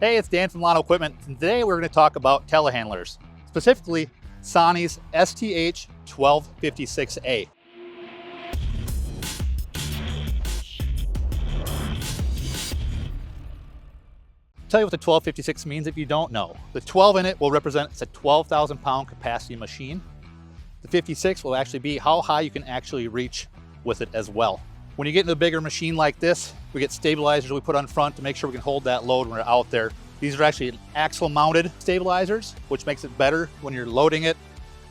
Hey, it's Dan from Lano Equipment, and today we're going to talk about telehandlers, specifically SANY's STH1256A. Tell you what the 1256 means if you don't know. The 12 in it will represent it's a 12,000 pound capacity machine. The 56 will actually be how high you can actually reach with it as well. When you get into a bigger machine like this, we get stabilizers we put on front to make sure we can hold that load when we're out there. These are actually axle mounted stabilizers, which makes it better when you're loading it,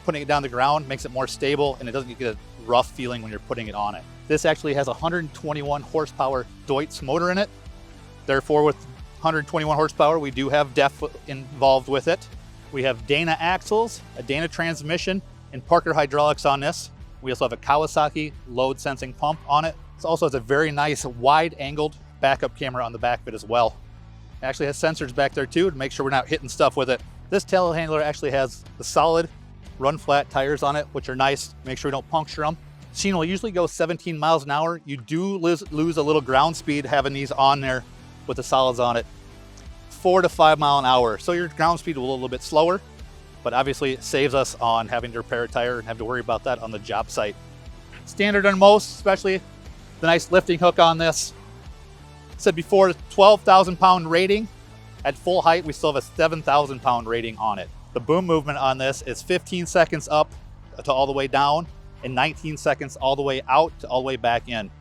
putting it down the ground, makes it more stable, and it doesn't get a rough feeling when you're putting it on it. This actually has a 121 horsepower Deutz motor in it. Therefore, with 121 horsepower, we do have DEF involved with it. We have Dana axles, a Dana transmission, and Parker hydraulics on this. We also have a Kawasaki load sensing pump on it. It also has a very nice wide angled backup camera on the back of it as well. It actually has sensors back there too to make sure we're not hitting stuff with it. This telehandler actually has the solid run flat tires on it, which are nice. Make sure we don't puncture them. The machine will usually go 17 miles an hour. You do lose a little ground speed having these on there with the solids on it. 4 to 5 mile an hour. So your ground speed will be a little bit slower, but obviously it saves us on having to repair a tire and have to worry about that on the job site. Standard on most, especially the nice lifting hook on this. Said before, 12,000 pound rating. At full height, we still have a 7,000 pound rating on it. The boom movement on this is 15 seconds up to all the way down and 19 seconds all the way out to all the way back in.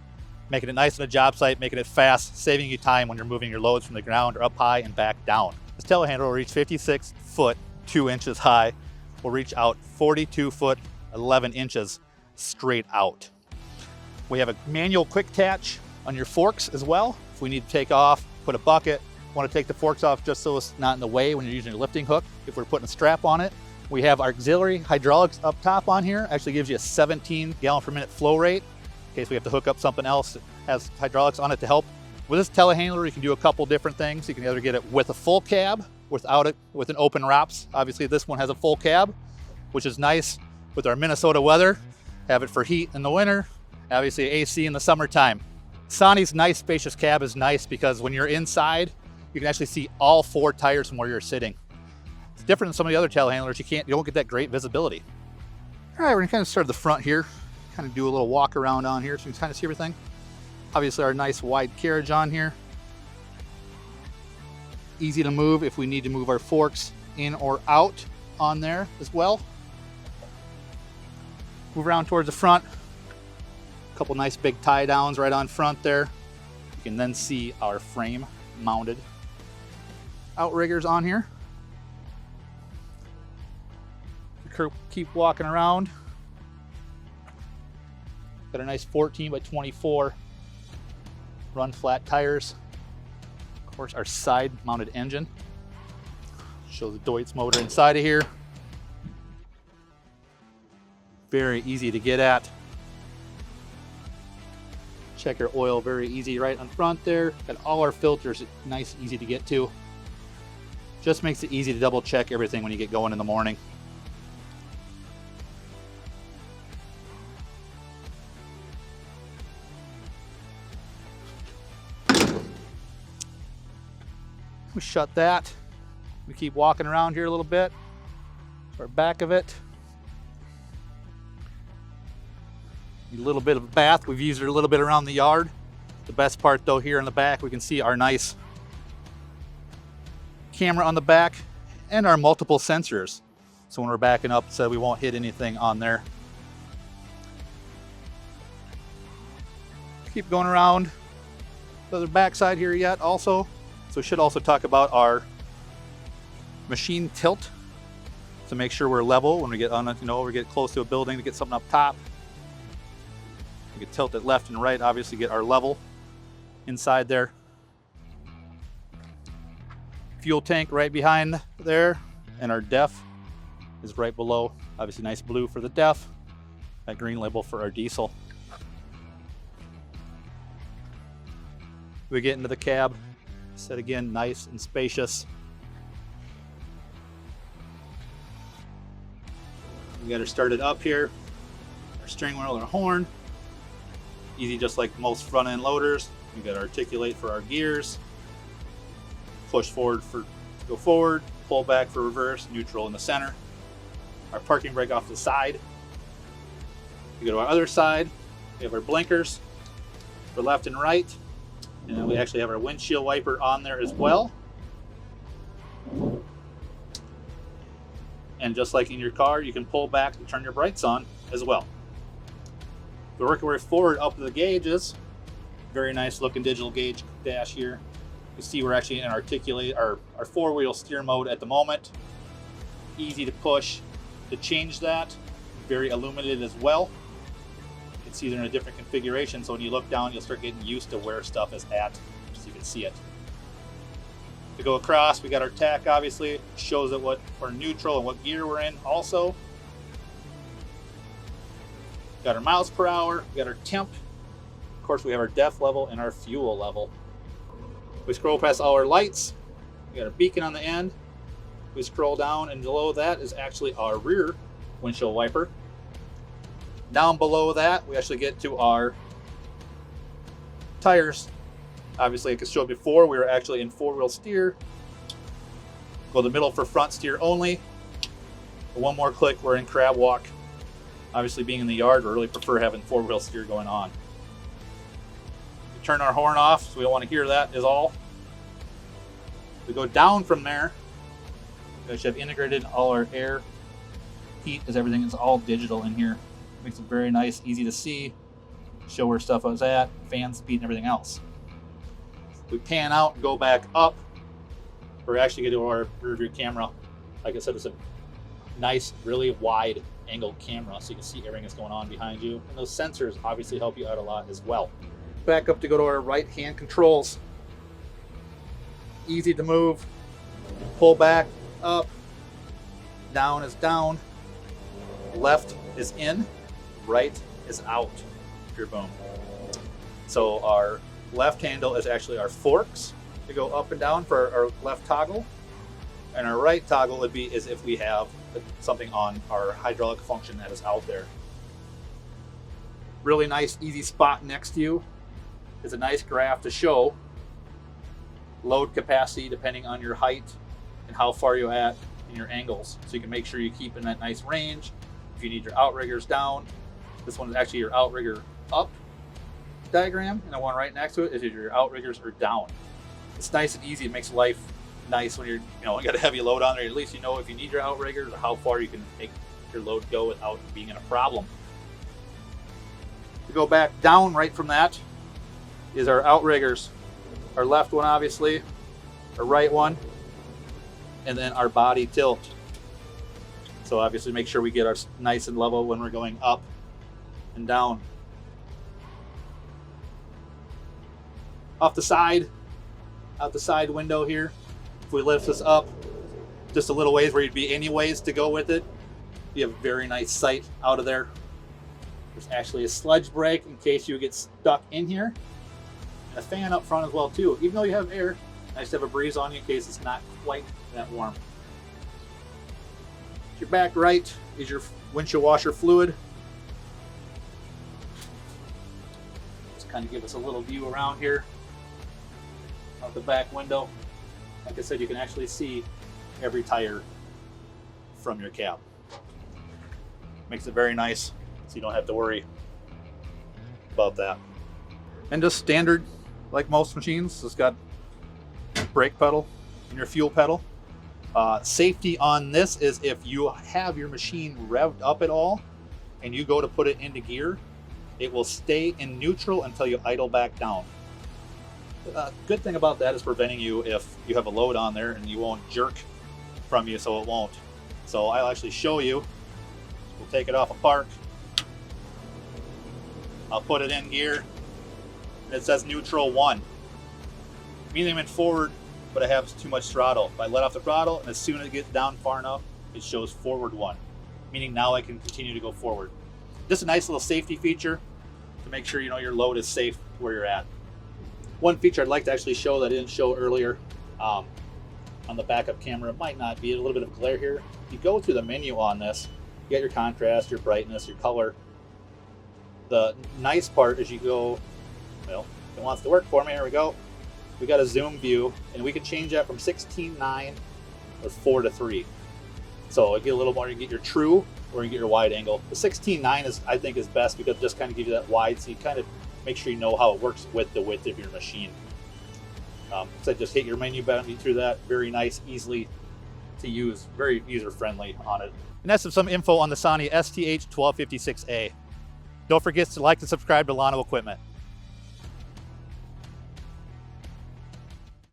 Making it nice on a job site, making it fast, saving you time when you're moving your loads from the ground or up high and back down. This telehandler will reach 56 foot 2 inches high. Will reach out 42 foot 11 inches straight out. We have a manual quick attach on your forks as well. If we need to take off, put a bucket, want to take the forks off just so it's not in the way when you're using your lifting hook. If we're putting a strap on it, we have our auxiliary hydraulics up top on here. Actually gives you a 17 gallon per minute flow rate in case we have to hook up something else that has hydraulics on it to help. With this telehandler, you can do a couple different things. You can either get it with a full cab, without it, with an open wraps. Obviously this one has a full cab, which is nice with our Minnesota weather. Have it for heat in the winter, obviously AC in the summertime. SANY's nice spacious cab is nice because when you're inside, you can actually see all 4 tires from where you're sitting. It's different than some of the other telehandlers. You don't get that great visibility. All right, we're gonna kind of start at the front here, kind of do a little walk around on here so you can kind of see everything. Obviously our nice wide carriage on here. Easy to move if we need to move our forks in or out on there as well. Move around towards the front. A couple nice big tie downs right on front there. You can then see our frame mounted outriggers on here. Keep walking around. Got a nice 14 by 24 run flat tires. Of course, our side mounted engine. Show the Deutz motor inside of here. Very easy to get at. Check our oil, very easy right on front there. Got all our filters, nice, easy to get to. Just makes it easy to double check everything when you get going in the morning. We shut that. We keep walking around here a little bit. Our back of it. A little bit of a bath. We've used it a little bit around the yard. The best part though, here in the back, we can see our nice camera on the back and our multiple sensors. So when we're backing up, so we won't hit anything on there. Keep going around the other back side here yet also. So we should also talk about our machine tilt. So make sure we're level when we get on, we get close to a building to get something up top. We can tilt it left and right, obviously get our level inside there. Fuel tank right behind there, and our DEF is right below. Obviously nice blue for the DEF, that green label for our diesel. We get into the cab, said again, nice and spacious. We got her started up here, our steering wheel and our horn. Easy just like most front end loaders. We got articulate for our gears. push forward to go forward, pull back for reverse, neutral in the center. Our parking brake off to the side. We go to our other side, we have our blinkers for left and right, and then we actually have our windshield wiper on there as well. And just like in your car, you can pull back to turn your brights on as well. We work our way forward up to the gauges. Very nice looking digital gauge dash here. You see we're actually in our four-wheel steer mode at the moment. Easy to push to change that. Very illuminated as well. You can see they're in a different configuration, so when you look down, you'll start getting used to where stuff is at, so you can see it. To go across, we got our tach, obviously. Shows it what we're neutral and what gear we're in also. Got our miles per hour, we got our temp. Of course, we have our def level and our fuel level. We scroll past all our lights. We got our beacon on the end. We scroll down, and below that is actually our rear windshield wiper. Down below that, we actually get to our tires. Obviously, like I showed before, we were actually in four-wheel steer. Go to the middle for front steer only. One more click, we're in crab walk. Obviously, being in the yard, we really prefer having four-wheel steer going on. We turn our horn off, so we don't want to hear that is all. We go down from there. We should have integrated all our air, heat, as everything is all digital in here. Makes it very nice, easy to see, show where stuff is at, fan speed, and everything else. We pan out and go back up. We're actually going to do our rear view camera. Like I said, it's a nice, really wide angle camera, so you can see everything that's going on behind you. And those sensors obviously help you out a lot as well. Back up to go to our right hand controls. Easy to move. Pull back, up, down is down, left is in, right is out. Your boom. So our left handle is actually our forks to go up and down for our left toggle, and our right toggle would be as if we have something on our hydraulic function that is out there. Really nice, easy spot next to you is a nice graph to show load capacity depending on your height and how far you're at in your angles, so you can make sure you keep in that nice range. If you need your outriggers down, this one is actually your outrigger up diagram, and the one right next to it is your outriggers are down. It's nice and easy. It makes life nice when you got a heavy load on there. At least you know if you need your outriggers or how far you can make your load go without being in a problem. To go back down right from that is our outriggers. Our left one, obviously, our right one, and then our body tilt. So obviously make sure we get our nice and level when we're going up and down. Off the side, out the side window here, if we lift this up just a little ways where you'd be anyways to go with it, you have a very nice sight out of there. There's actually a sludge brake in case you get stuck in here, and a fan up front as well too. Even though you have air, nice to have a breeze on you in case it's not quite that warm. Your back right is your windshield washer fluid. Just kind of give us a little view around here out the back window. Like I said, you can actually see every tire from your cab. Makes it very nice, so you don't have to worry about that. And just standard, like most machines, it's got brake pedal and your fuel pedal. Safety on this is if you have your machine revved up at all and you go to put it into gear, it will stay in neutral until you idle back down. Good thing about that is preventing you if you have a load on there and you won't jerk from you, so it won't. So I'll actually show you. We'll take it off a park. I'll put it in gear. And it says neutral 1. Meaning I'm in forward, but I have too much throttle. If I let off the throttle, and as soon as it gets down far enough, it shows forward 1. Meaning now I can continue to go forward. Just a nice little safety feature to make sure you know your load is safe where you're at. One feature I'd like to actually show that I didn't show earlier on the backup camera, it might not be, a little bit of glare here. If you go to the menu on this, you got your contrast, your brightness, your color. The nice part is you go, well, if it wants to work for me, here we go. we got a zoom view, and we can change that from 16:9 or 4:3. So you get a little more, you get your true or you get your wide angle. The 16:9 is, I think, is best because it just kind of gives you that wide, so you kind of make sure you know how it works with the width of your machine. So just hit your menu button through that. Very nice, easily to use, very user-friendly on it. And that's some info on the SANY STH1256A. Don't forget to like and subscribe to Lano Equipment.